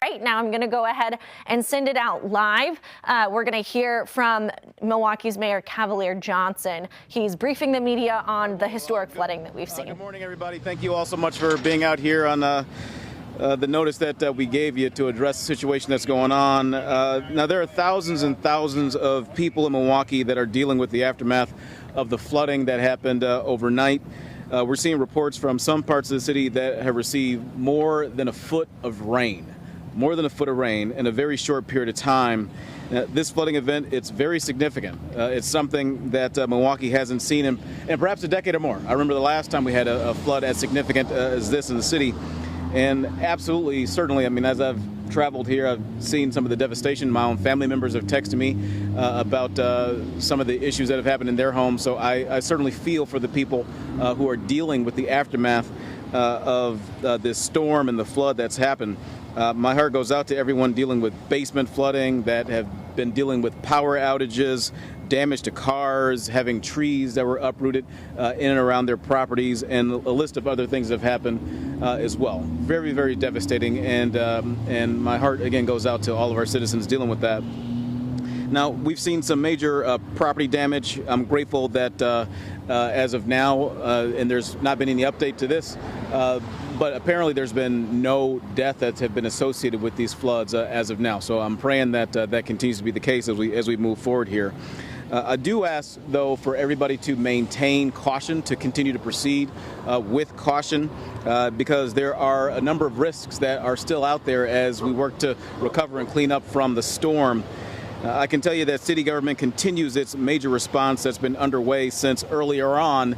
Right now, I'm going to go ahead and send it out live. We're going to hear from Milwaukee's Mayor Cavalier Johnson. He's briefing the media on the historic flooding that we've seen. Good morning, everybody. Thank you all so much for being out here on the notice that we gave you to address the situation that's going on. Now, there are thousands and thousands of people in Milwaukee that are dealing with the aftermath of the flooding that happened overnight. We're seeing reports from some parts of the city that have received more than a foot of rain. More than a foot of rain in a very short period of time. This flooding event, it's very significant. It's something that Milwaukee hasn't seen in perhaps a decade or more. I remember the last time we had a flood as significant as this in the city. And absolutely, certainly, I mean, as I've traveled here, I've seen some of the devastation. My own family members have texted me about some of the issues that have happened in their homes. So I certainly feel for the people who are dealing with the aftermath of this storm and the flood that's happened. My heart goes out to everyone dealing with basement flooding, that have been dealing with power outages, damage to cars, having trees that were uprooted in and around their properties, and a list of other things have happened as well. Very, very devastating, and my heart again goes out to all of our citizens dealing with that. Now, we've seen some major property damage. I'm grateful that as of now, and there's not been any update to this, but apparently there's been no death that have been associated with these floods as of now. So I'm praying that that continues to be the case as we move forward here. I do ask, though, for everybody to maintain caution, to continue to proceed with caution, because there are a number of risks that are still out there as we work to recover and clean up from the storm. I can tell you that city government continues its major response that's been underway since earlier on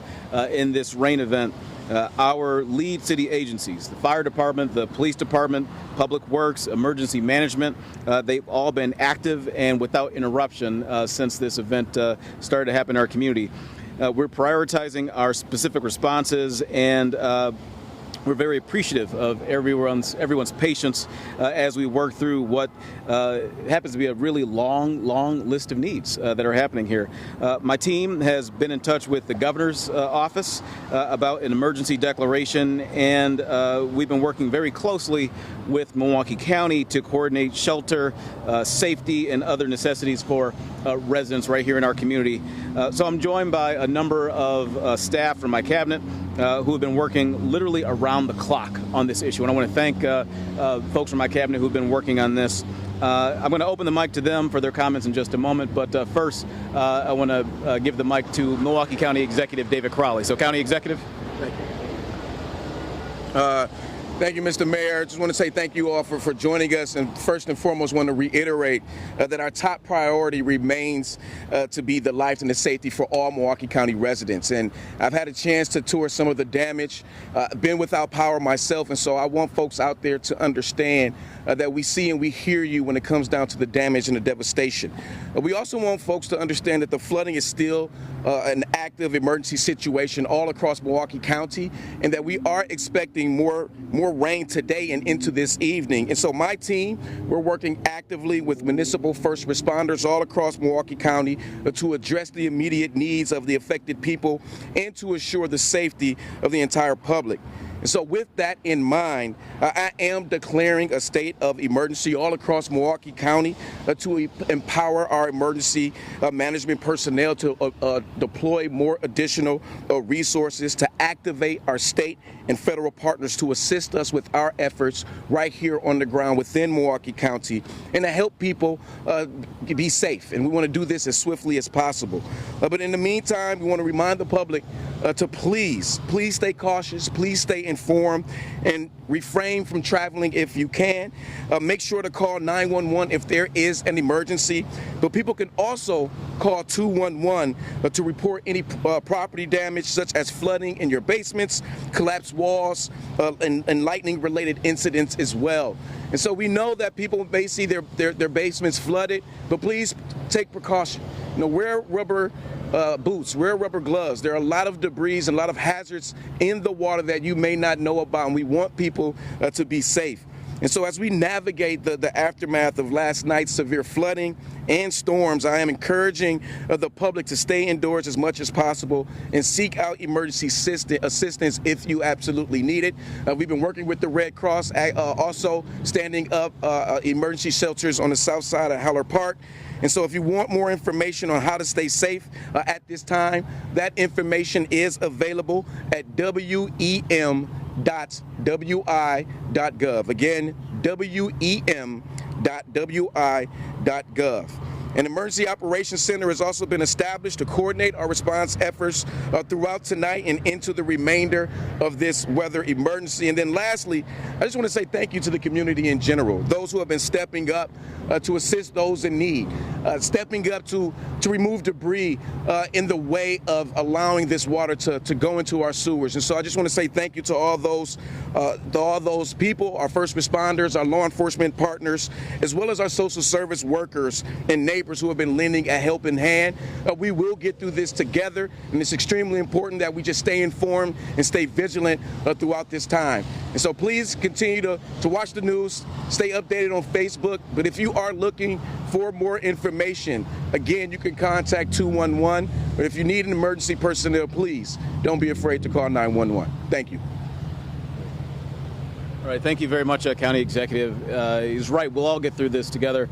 in this rain event. Our lead city agencies, the fire department, the police department, public works, emergency management, they've all been active and without interruption since this event started to happen in our community. We're prioritizing our specific responses, and we're very appreciative of everyone's patience as we work through what happens to be a really long list of needs that are happening here. My team has been in touch with the governor's office about an emergency declaration, and we've been working very closely with Milwaukee County to coordinate shelter, safety, and other necessities for residents right here in our community. So I'm joined by a number of staff from my cabinet who have been working literally around the clock on this issue. And I want to thank folks from my cabinet who've been working on this. I'm going to open the mic to them for their comments in just a moment. But first, I want to give the mic to Milwaukee County Executive David Crowley. So, County Executive. Thank you. Thank you, Mr. Mayor. I just want to say thank you all for joining us, and first and foremost want to reiterate that our top priority remains to be the life and the safety for all Milwaukee County residents. And I've had a chance to tour some of the damage, been without power myself, and so I want folks out there to understand that we see and we hear you when it comes down to the damage and the devastation. We also want folks to understand that the flooding is still an active emergency situation all across Milwaukee County, and that we are expecting more rain today and into this evening. And so my team, we're working actively with municipal first responders all across Milwaukee County to address the immediate needs of the affected people and to assure the safety of the entire public. And so with that in mind, I am declaring a state of emergency all across Milwaukee County to empower our emergency management personnel to deploy more additional resources to activate our state and federal partners to assist us with our efforts right here on the ground within Milwaukee County and to help people be safe. And we want to do this as swiftly as possible. But in the meantime, we want to remind the public to please stay cautious, please stay informed, and refrain from traveling if you can. Make sure to call 911 if there is an emergency. But people can also call 211 to report any property damage, such as flooding in your basements, collapsed walls, and lightning-related incidents as well. And so we know that people may see their basements flooded, but please take precaution. You know, wear rubber boots, wear rubber gloves. There are a lot of debris and a lot of hazards in the water that you may not know about, and we want people to be safe. And so as we navigate the aftermath of last night's severe flooding and storms, I am encouraging the public to stay indoors as much as possible and seek out emergency assistance if you absolutely need it. We've been working with the Red Cross, also standing up emergency shelters on the south side of Haller Park. And so if you want more information on how to stay safe at this time, that information is available at wem.wi.gov. Again, wem.wi.gov. An emergency operations center has also been established to coordinate our response efforts throughout tonight and into the remainder of this weather emergency. And then lastly, I just want to say thank you to the community in general, those who have been stepping up to assist those in need, stepping up to remove debris in the way of allowing this water to go into our sewers. And so I just want to say thank you to all those people, our first responders, our law enforcement partners, as well as our social service workers and neighbors who have been lending a helping hand. We will get through this together, and it's extremely important that we just stay informed and stay vigilant throughout this time. And so please continue to watch the news, stay updated on Facebook, but if you are looking for more information, again, you can contact 211, but if you need an emergency personnel, please don't be afraid to call 911. Thank you. All right, thank you very much, County Executive. He's right, we'll all get through this together.